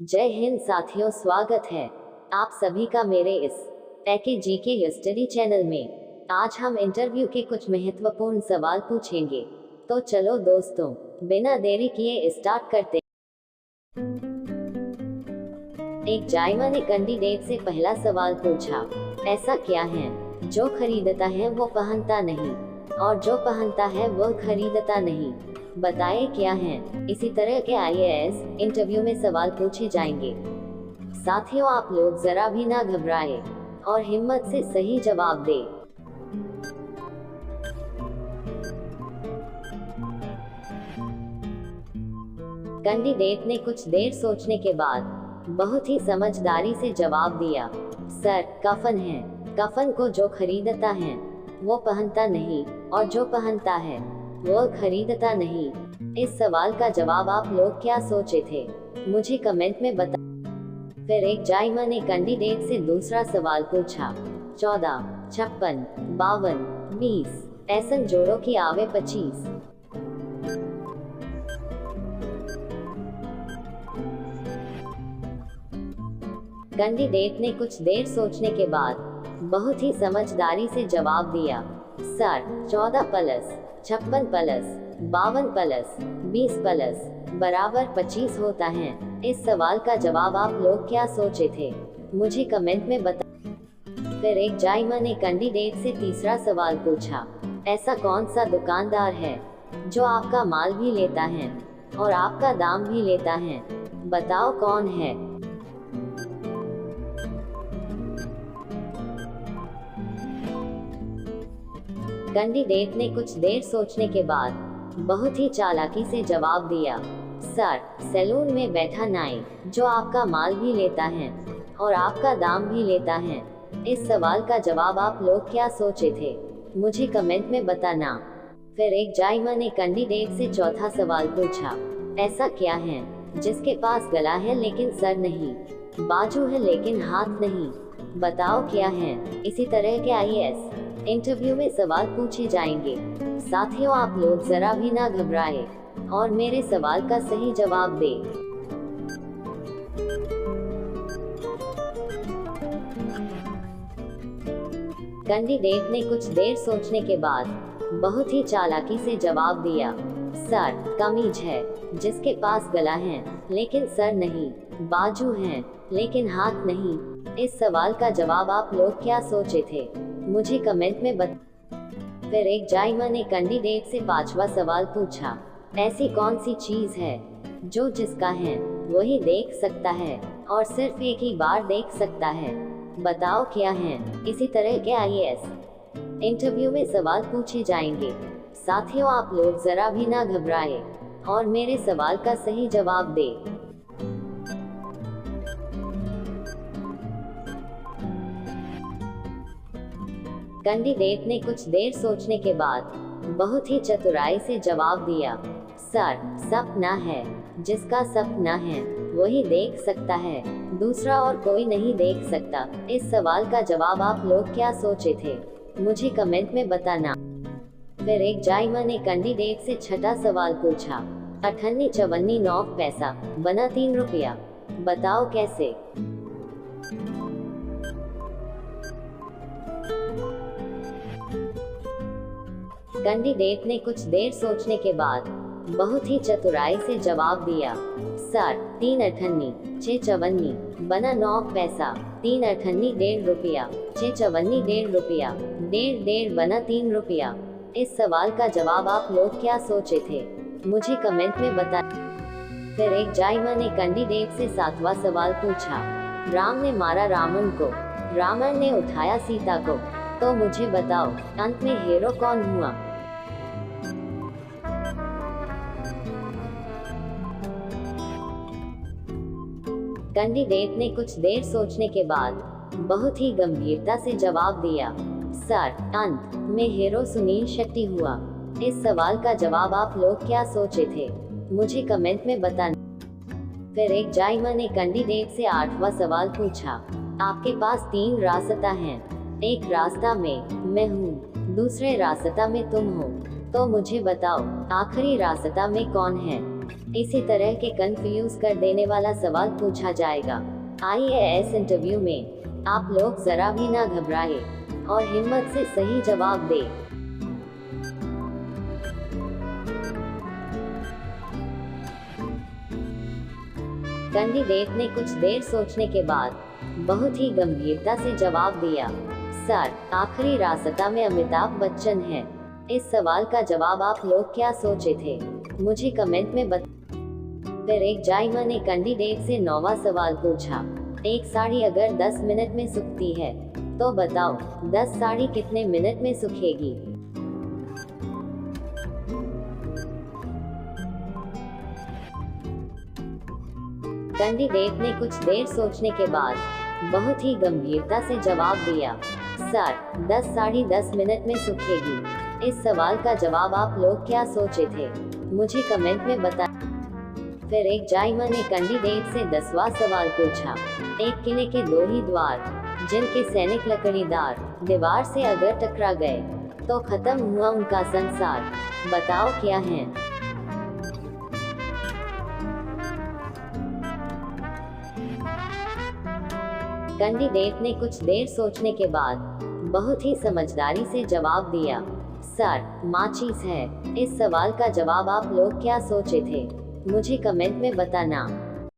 जय हिंद साथियों, स्वागत है आप सभी का मेरे इस पैकेज जीके स्टडी चैनल में। आज हम इंटरव्यू के कुछ महत्वपूर्ण सवाल पूछेंगे, तो चलो दोस्तों बिना देरी किए स्टार्ट करते। एक जायमा ने कैंडिडेट से पहला सवाल पूछा, ऐसा क्या है जो खरीदता है वो पहनता नहीं, और जो पहनता है वो खरीदता नहीं, बताएं क्या है। इसी तरह के आईएएस इंटरव्यू में सवाल पूछे जाएंगे। साथियों, आप लोग जरा भी ना घबराएं और हिम्मत से सही जवाब दें। कैंडिडेट ने कुछ देर सोचने के बाद बहुत ही समझदारी से जवाब दिया, सर, कफन है। कफन को जो खरीदता है वो पहनता नहीं, और जो पहनता है वो खरीदता नहीं। इस सवाल का जवाब आप लोग क्या सोचे थे, मुझे कमेंट में बता। फिर एक जायमा ने कैंडिडेट से दूसरा सवाल पूछा, 14, 56, 52, 20 ऐसन जोड़ो की आवे 25। कैंडिडेट ने कुछ देर सोचने के बाद बहुत ही समझदारी से जवाब दिया, sir, 14 plus 56 plus 52 plus 20 plus बराबर 25 होता है। इस सवाल का जवाब आप लोग क्या सोचे थे, मुझे कमेंट में बता। फिर एक जायमा ने कैंडिडेट से तीसरा सवाल पूछा, ऐसा कौन सा दुकानदार है जो आपका माल भी लेता है और आपका दाम भी लेता है, बताओ कौन है। कैंडिडेट ने कुछ देर सोचने के बाद बहुत ही चालाकी से जवाब दिया, सर, सैलून में बैठा नाई जो आपका माल भी लेता है और आपका दाम भी लेता है। इस सवाल का जवाब आप लोग क्या सोचे थे, मुझे कमेंट में बताना। फिर एक जायमा ने कैंडिडेट से चौथा सवाल पूछा, ऐसा क्या है जिसके पास गला है लेकिन सर नहीं, बाजू है लेकिन हाथ नहीं, बताओ क्या है। इसी तरह के आईएएस इंटरव्यू में सवाल पूछे जाएंगे। साथियों, आप लोग जरा भी ना घबराएं और मेरे सवाल का सही जवाब दें। कैंडिडेट ने कुछ देर सोचने के बाद बहुत ही चालाकी से जवाब दिया, सर, कमीज है जिसके पास गला है लेकिन सर नहीं, बाजू है लेकिन हाथ नहीं। इस सवाल का जवाब आप लोग क्या सोचे थे, मुझे कमेंट में बता। फिर एक जायमा ने कैंडिडेट से पांचवा सवाल पूछा, ऐसी कौन सी चीज है जो जिसका है वही देख सकता है और सिर्फ एक ही बार देख सकता है, बताओ क्या है। इसी तरह के आईएएस इंटरव्यू में सवाल पूछे जाएंगे। साथियों, आप लोग जरा भी ना घबराएं और मेरे सवाल का सही जवाब दें। कैंडिडेट ने कुछ देर सोचने के बाद बहुत ही चतुराई से जवाब दिया, सर, सपना है जिसका सपना है वही देख सकता है, दूसरा और कोई नहीं देख सकता। इस सवाल का जवाब आप लोग क्या सोचे थे, मुझे कमेंट में बताना। फिर एक जायमा ने कैंडिडेट से छठा सवाल पूछा, 58, 54, 9 पैसा बना 3 रुपया, बताओ कैसे। कैंडिडेट ने कुछ देर सोचने के बाद बहुत ही चतुराई से जवाब दिया, सर, 3 अठन्नी 6 चवन्नी बना 9 पैसा, 3 अठन्नी 1.5 रुपया, 6 चवन्नी 1.5 रुपया, 1.5 बना 3 रुपया। इस सवाल का जवाब आप लोग क्या सोचे थे, मुझे कमेंट में बता। फिर एक जायमा ने कैंडिडेट से सातवां सवाल पूछा, राम ने मारा रावण को, रावण ने उठाया सीता को, तो मुझे बताओ अंत में हीरो कौन हुआ। कैंडिडेट ने कुछ देर सोचने के बाद बहुत ही गंभीरता से जवाब दिया, सर, अंत में हीरो सुनील शेट्टी हुआ। इस सवाल का जवाब आप लोग क्या सोचे थे, मुझे कमेंट में बताना। फिर एक जायमा ने कैंडिडेट से आठवां सवाल पूछा, आपके पास 3 रास्ता हैं, एक रास्ता में मैं हूँ, दूसरे रास्ता में तुम हो, तो मुझे बताओ आखिरी रास्ता में कौन है। इसी तरह के कंफ्यूज कर देने वाला सवाल पूछा जाएगा। आईएएस इंटरव्यू में आप लोग जरा भी ना घबराए और हिम्मत से सही जवाब दे। कैंडिडेट ने कुछ देर सोचने के बाद बहुत ही गंभीरता से जवाब दिया, सर, आखिरी रास्ता में अमिताभ बच्चन है। इस सवाल का जवाब आप लोग क्या सोचे थे, मुझे कमेंट में फिर एक जायमा ने कैंडिडेट से 9वां सवाल पूछा, एक साड़ी अगर 10 मिनट में सूखती है तो बताओ 10 साड़ी कितने मिनट में सूखेगी। कैंडिडेट ने कुछ देर सोचने के बाद बहुत ही गंभीरता से जवाब दिया, सर, 10 साड़ी 10 मिनट में सूखेगी। इस सवाल का जवाब आप लोग क्या सोचे थे, मुझे कमेंट में बता। फिर एक जायमा ने कैंडिडेट से 10वां सवाल पूछा, एक किले के 2 ही द्वार, जिनके सैनिक लकड़ीदार दीवार से अगर टकरा गए तो खत्म हुआ उनका संसार, बताओ क्या है। कैंडिडेट ने कुछ देर सोचने के बाद बहुत ही समझदारी से जवाब दिया, सर, माचिस है। इस सवाल का जवाब आप लोग क्या सोचे थे, मुझे कमेंट में बताना।